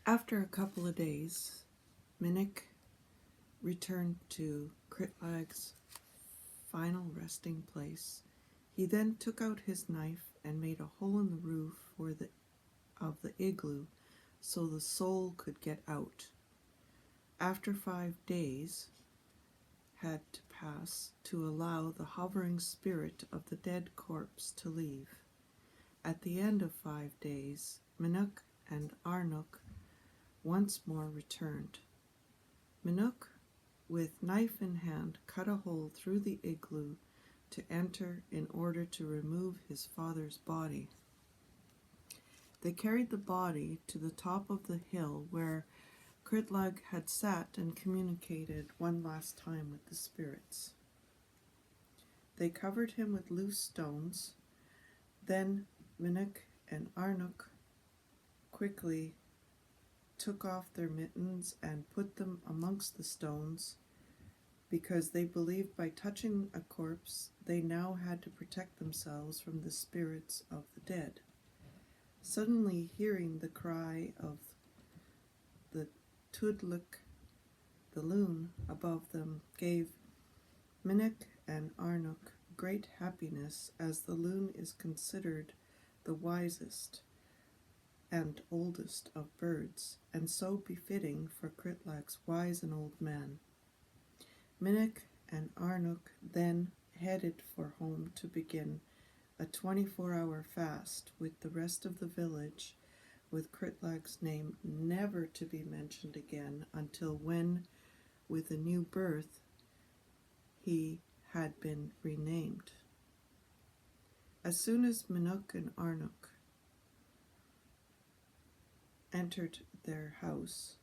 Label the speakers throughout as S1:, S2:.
S1: After a couple of days, Minnick returned to Kritlag's final resting place. He then took out his knife and made a hole in the roof of the igloo so the soul could get out. After 5 days had to pass to allow the hovering spirit of the dead corpse to leave. At the end of 5 days, Minnook and Arnook once more returned. Minnook, with knife in hand, cut a hole through the igloo to enter in order to remove his father's body. They carried the body to the top of the hill where Kritlag had sat and communicated one last time with the spirits. They covered him with loose stones. Then Minnook and Arnook quickly took off their mittens and put them amongst the stones, because they believed by touching a corpse they now had to protect themselves from the spirits of the dead. Suddenly hearing the cry of the Tudluk, the loon, above them gave Minnook and Arnook great happiness, as the loon is considered the wisest and oldest of birds, and so befitting for Kritlag's wise and old man. Minnook and Arnook then headed for home to begin a 24-hour fast with the rest of the village, with Kritlag's name never to be mentioned again until when, with a new birth, he had been renamed. As soon as Minnook and Arnook entered their house,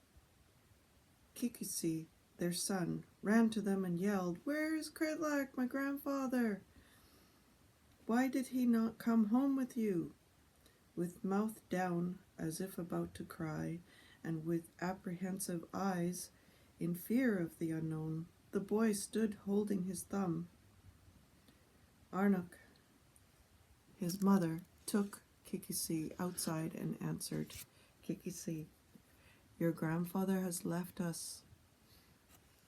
S1: Kikisi, their son, ran to them and yelled, "Where is Kritlag, my grandfather? Why did he not come home with you?" With mouth down as if about to cry, and with apprehensive eyes in fear of the unknown, the boy stood holding his thumb. Arnook, his mother, took Kikisi outside and answered, "Kikisi, your grandfather has left us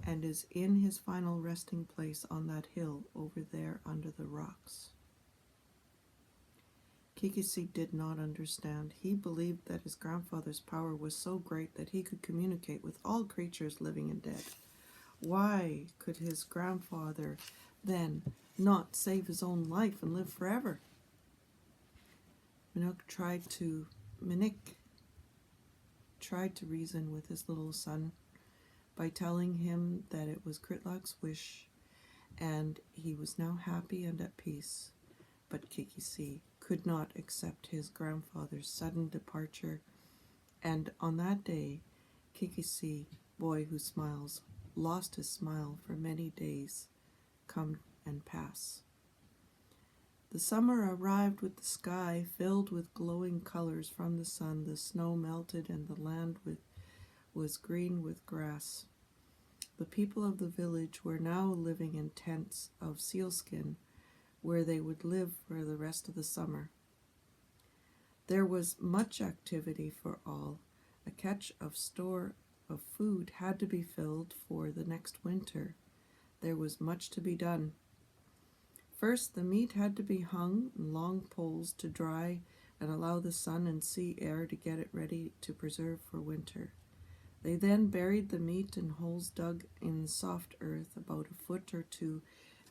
S1: and is in his final resting place on that hill over there under the rocks." Kikisi did not understand. He believed that his grandfather's power was so great that he could communicate with all creatures living and dead. Why could his grandfather then not save his own life and live forever? Minnook tried to reason with his little son by telling him that it was Kritlag's wish and he was now happy and at peace. But Kikisi could not accept his grandfather's sudden departure, and on that day, Kikisi, boy who smiles, lost his smile for many days come and pass. The summer arrived with the sky filled with glowing colors from the sun. The snow melted and the land was green with grass. The people of the village were now living in tents of sealskin, where they would live for the rest of the summer. There was much activity for all. A catch of store of food had to be filled for the next winter. There was much to be done. First, the meat had to be hung on long poles to dry and allow the sun and sea air to get it ready to preserve for winter. They then buried the meat in holes dug in soft earth about a foot or two,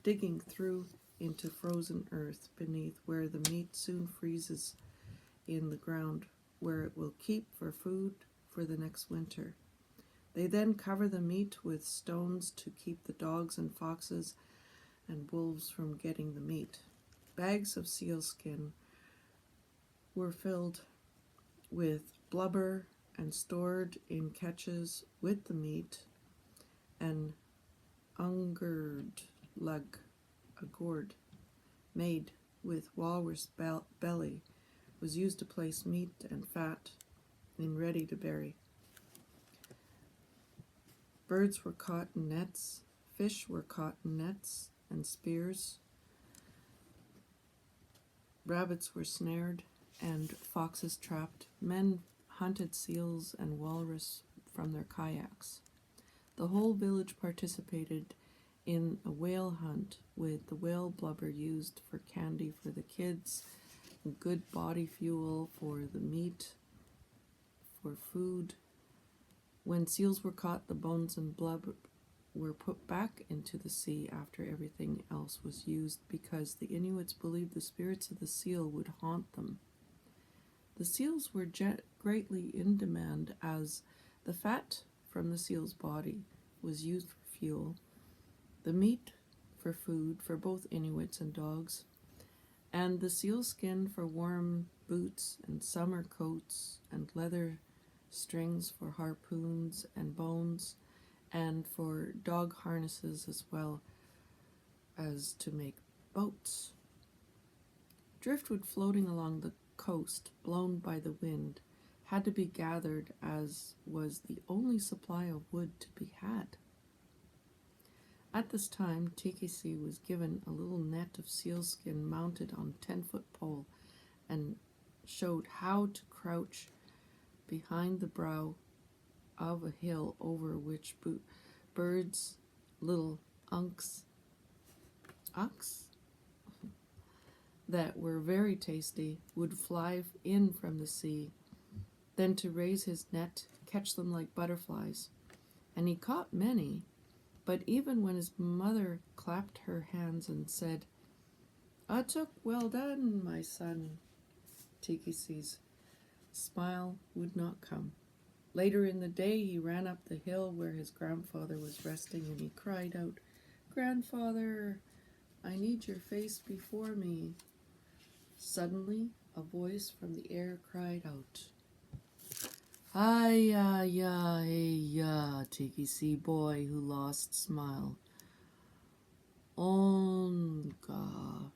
S1: digging through into frozen earth beneath, where the meat soon freezes in the ground, where it will keep for food for the next winter. They then cover the meat with stones to keep the dogs and foxes and wolves from getting the meat. Bags of sealskin were filled with blubber and stored in catches with the meat, and a gourd made with walrus belly was used to place meat and fat in ready to bury. Birds were caught in nets, fish were caught in nets and spears, rabbits were snared, and foxes trapped. Men hunted seals and walrus from their kayaks. The whole village participated in a whale hunt, with the whale blubber used for candy for the kids, good body fuel for the meat, for food. When seals were caught, the bones and blubber were put back into the sea after everything else was used, because the Inuits believed the spirits of the seal would haunt them. The seals were greatly in demand, as the fat from the seal's body was used for fuel, the meat for food for both Inuits and dogs, and the seal skin for warm boots and summer coats, and leather strings for harpoons and bones, and for dog harnesses, as well as to make boats. Driftwood floating along the coast, blown by the wind, had to be gathered, as was the only supply of wood to be had. At this time, Tikisi was given a little net of sealskin mounted on a 10-foot pole, and showed how to crouch behind the brow of a hill over which birds, little unks that were very tasty, would fly in from the sea, then to raise his net, catch them like butterflies. And he caught many, but even when his mother clapped her hands and said, "Atuk, well done, my son," Tikisi's smile would not come. Later in the day he ran up the hill where his grandfather was resting, and he cried out, "Grandfather, I need your face before me." Suddenly a voice from the air cried out, "Hi-ya, ya, hey, ya, Tikisi boy who lost smile. Oanga,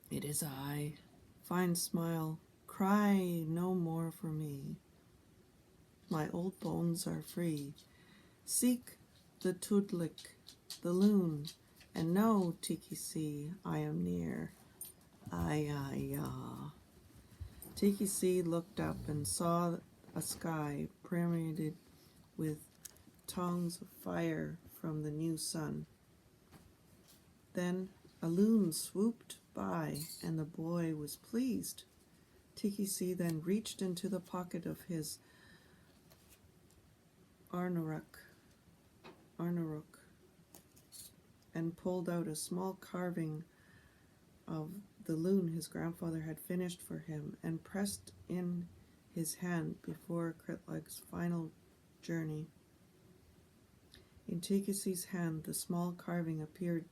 S1: it is I. Fine smile, cry no more for me. My old bones are free. Seek the tudlik, the loon, and know, Tikisi, I am near. Ay-ya." Tikisi looked up and saw a sky permeated with tongues of fire from the new sun. Then a loon swooped by, and the boy was pleased. Tikisi then reached into the pocket of his Arnaruk and pulled out a small carving of the loon his grandfather had finished for him, and pressed in his hand before Kritlag's final journey. In Tikisi's hand the small carving appeared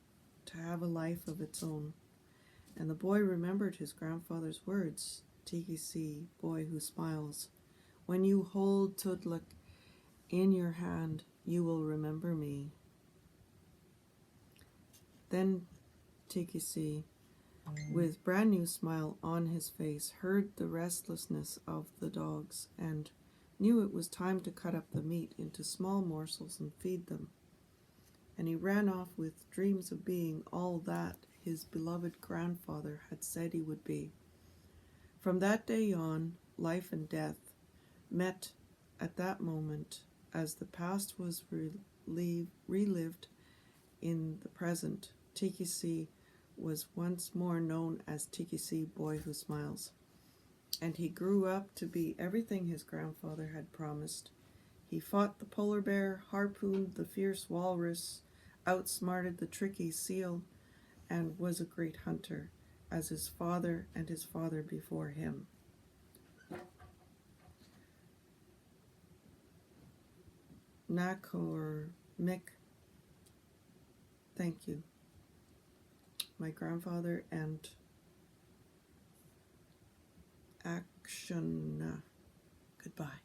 S1: to have a life of its own, and the boy remembered his grandfather's words, "Tikisi, boy who smiles, when you hold Tudlik in your hand, you will remember me." Then Tikisi, with brand new smile on his face, heard the restlessness of the dogs, and knew it was time to cut up the meat into small morsels and feed them. And he ran off with dreams of being all that his beloved grandfather had said he would be. From that day on, life and death met at that moment, as the past was relived in the present. Tikisi was once more known as Tikisi, boy who smiles, and he grew up to be everything his grandfather had promised. He fought the polar bear, harpooned the fierce walrus, outsmarted the tricky seal, and was a great hunter, as his father and his father before him. Nakor Mick, thank you, my grandfather, and action. Goodbye.